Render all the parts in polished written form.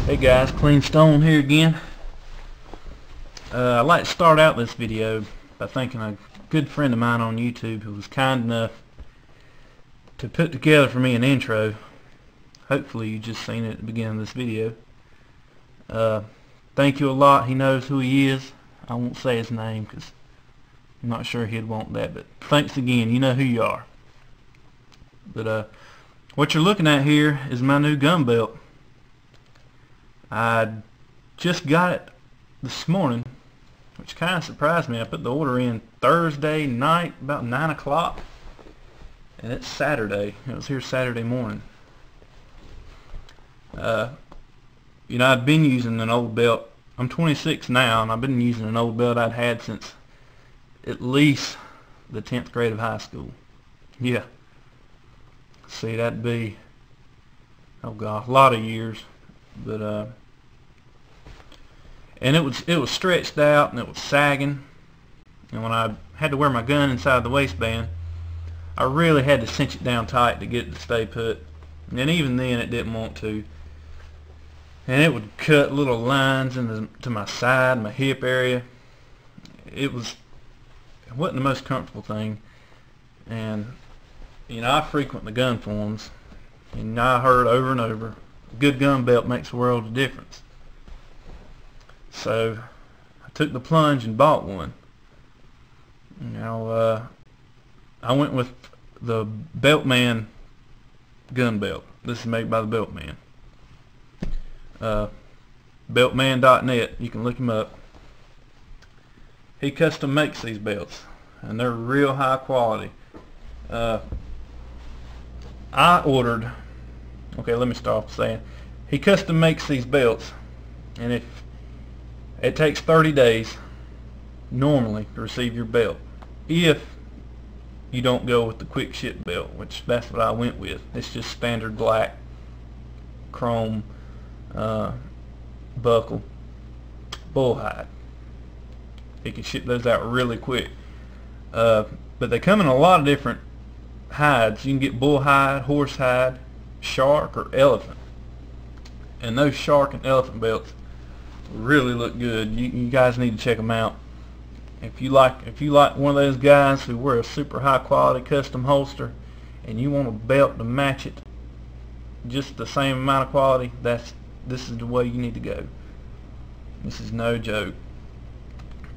Hey guys, Clean Stone here again. I'd like to start out this video by thanking a good friend of mine on YouTube who was kind enough to put together for me an intro. Hopefully you just seen it at the beginning of this video. Thank you a lot. He knows who he is. I won't say his name because I'm not sure he'd want that, but thanks again. You know who you are. But what you're looking at here is my new gun belt. I just got it this morning, which kind of surprised me. I put the order in Thursday night about 9 o'clock, and it's Saturday. It was here Saturday morning. You know, I've been using an old belt. I'm 26 now, and I've been using an old belt I'd had since at least the 10th grade of high school. Yeah. See, that'd be, oh God, a lot of years. But and it was stretched out and it was sagging, and when I had to wear my gun inside the waistband, I really had to cinch it down tight to get it to stay put, and even then it didn't want to, and it would cut little lines into my side, my hip area. It wasn't the most comfortable thing, and you know, I frequent the gun forums, and I heard over and over, a good gun belt makes a world of difference. So I took the plunge and bought one. You know, I went with the Beltman Gun Belt. This is made by the Beltman. Beltman.net. You can look him up. He custom makes these belts, and they're real high quality. I ordered. Okay, let me start saying he custom makes these belts, and if it takes 30 days normally to receive your belt, if you don't go with the quick ship belt, which that's what I went with. It's just standard black chrome buckle bullhide. He can ship those out really quick, but they come in a lot of different hides. You can get bullhide, horsehide, shark, or elephant, and those shark and elephant belts really look good. You guys need to check them out. If you like one of those guys who wear a super high quality custom holster and you want a belt to match it just the same amount of quality, this is the way you need to go. This is no joke.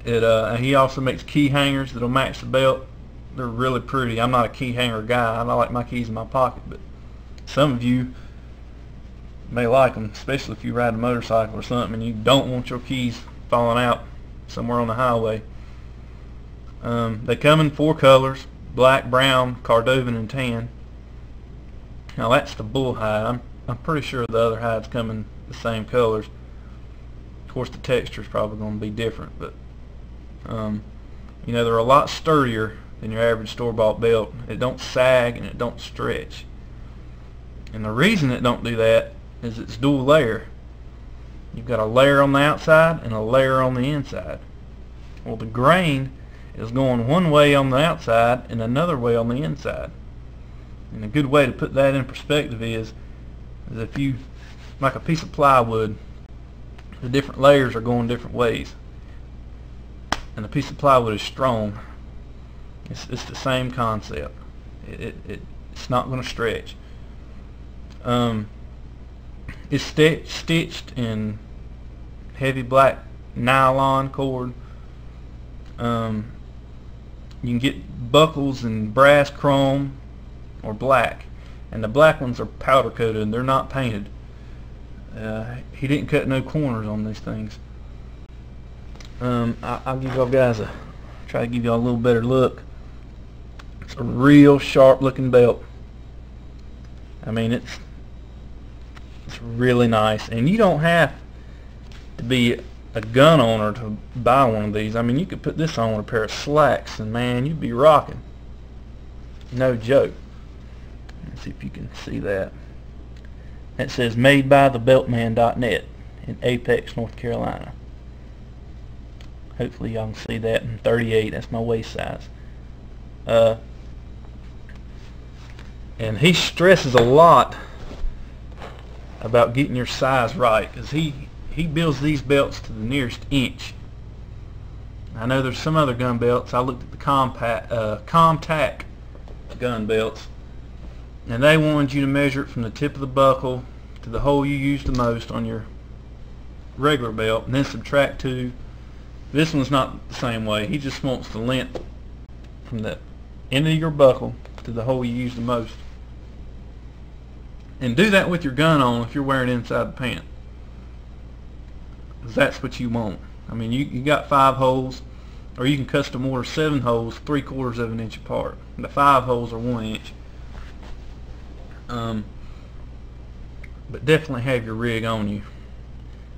He also makes key hangers that'll match the belt. They're really pretty. I'm not a key hanger guy. I like my keys in my pocket, but some of you may like them, especially if you ride a motorcycle or something and you don't want your keys falling out somewhere on the highway. They come in 4 colors: black, brown, Cordovan, and tan. Now that's the bull hide. I'm pretty sure the other hides come in the same colors. Of course the texture is probably going to be different, but you know, they're a lot sturdier than your average store-bought belt. It don't sag and it don't stretch, and the reason it don't do that is it's dual layer. You've got a layer on the outside and a layer on the inside. Well, the grain is going one way on the outside and another way on the inside. And a good way to put that in perspective is if you, like a piece of plywood, the different layers are going different ways, and the piece of plywood is strong. It's the same concept. It's not going to stretch. It's stitched in heavy black nylon cord. You can get buckles in brass, chrome, or black, and the black ones are powder coated. They're not painted. He didn't cut no corners on these things. I'll give y'all guys try to give y'all a little better look. It's a real sharp looking belt. I mean, it's really nice, and you don't have to be a gun owner to buy one of these. I mean, you could put this on with a pair of slacks and man, you'd be rocking. No joke. Let's see if you can see that. It says made by the Beltman.net in Apex, North Carolina. Hopefully y'all can see that in 38. That's my waist size. And he stresses a lot about getting your size right, because he builds these belts to the nearest inch. I know there's some other gun belts. I looked at the Comtac gun belts, and they wanted you to measure it from the tip of the buckle to the hole you use the most on your regular belt, and then subtract 2. This one's not the same way. He just wants the length from the end of your buckle to the hole you use the most. And do that with your gun on if you're wearing it inside the pant, because that's what you want. I mean, you got 5 holes, or you can custom order 7 holes 3/4 of an inch apart. The 5 holes are 1 inch. But definitely have your rig on you,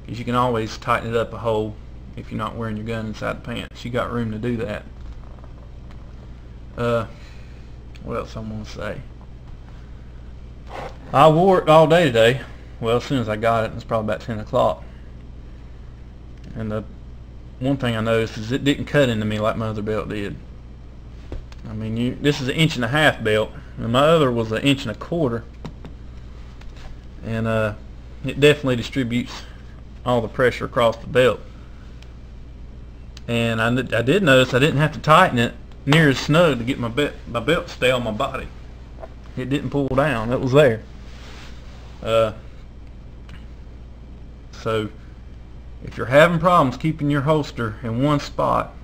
because you can always tighten it up a hole if you're not wearing your gun inside the pants. You got room to do that. What else I'm gonna say? I wore it all day today. Well, as soon as I got it, it's probably about 10 o'clock. And the one thing I noticed is it didn't cut into me like my other belt did. I mean, this is an 1.5 inch belt, and my other was an 1.25 inch, and it definitely distributes all the pressure across the belt. And I did notice I didn't have to tighten it near as snug to get my belt to stay on my body. It didn't pull down. It was there. So if you're having problems keeping your holster in one spot,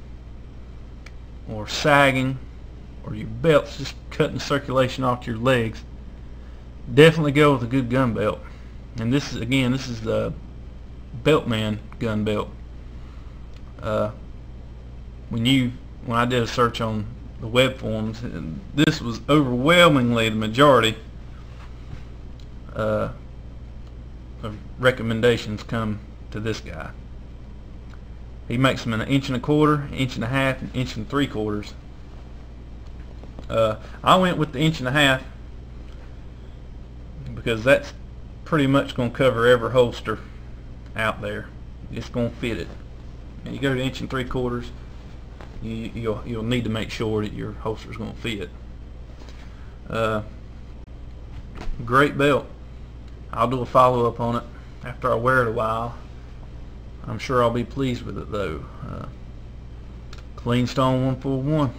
or sagging, or your belt's just cutting circulation off your legs, definitely go with a good gun belt. And this is the Beltman Gun Belt. When I did a search on the web forums, this was overwhelmingly the majority of recommendations come to this guy. He makes them in an 1.25 inch, 1.5 inch, and 1.75 inch. I went with the 1.5 inch because that's pretty much going to cover every holster out there. It's going to fit it. And you go to 1.75 inch, you'll need to make sure that your holster is going to fit. Great belt. I'll do a follow-up on it after I wear it a while. I'm sure I'll be pleased with it though. Clean Stone 141.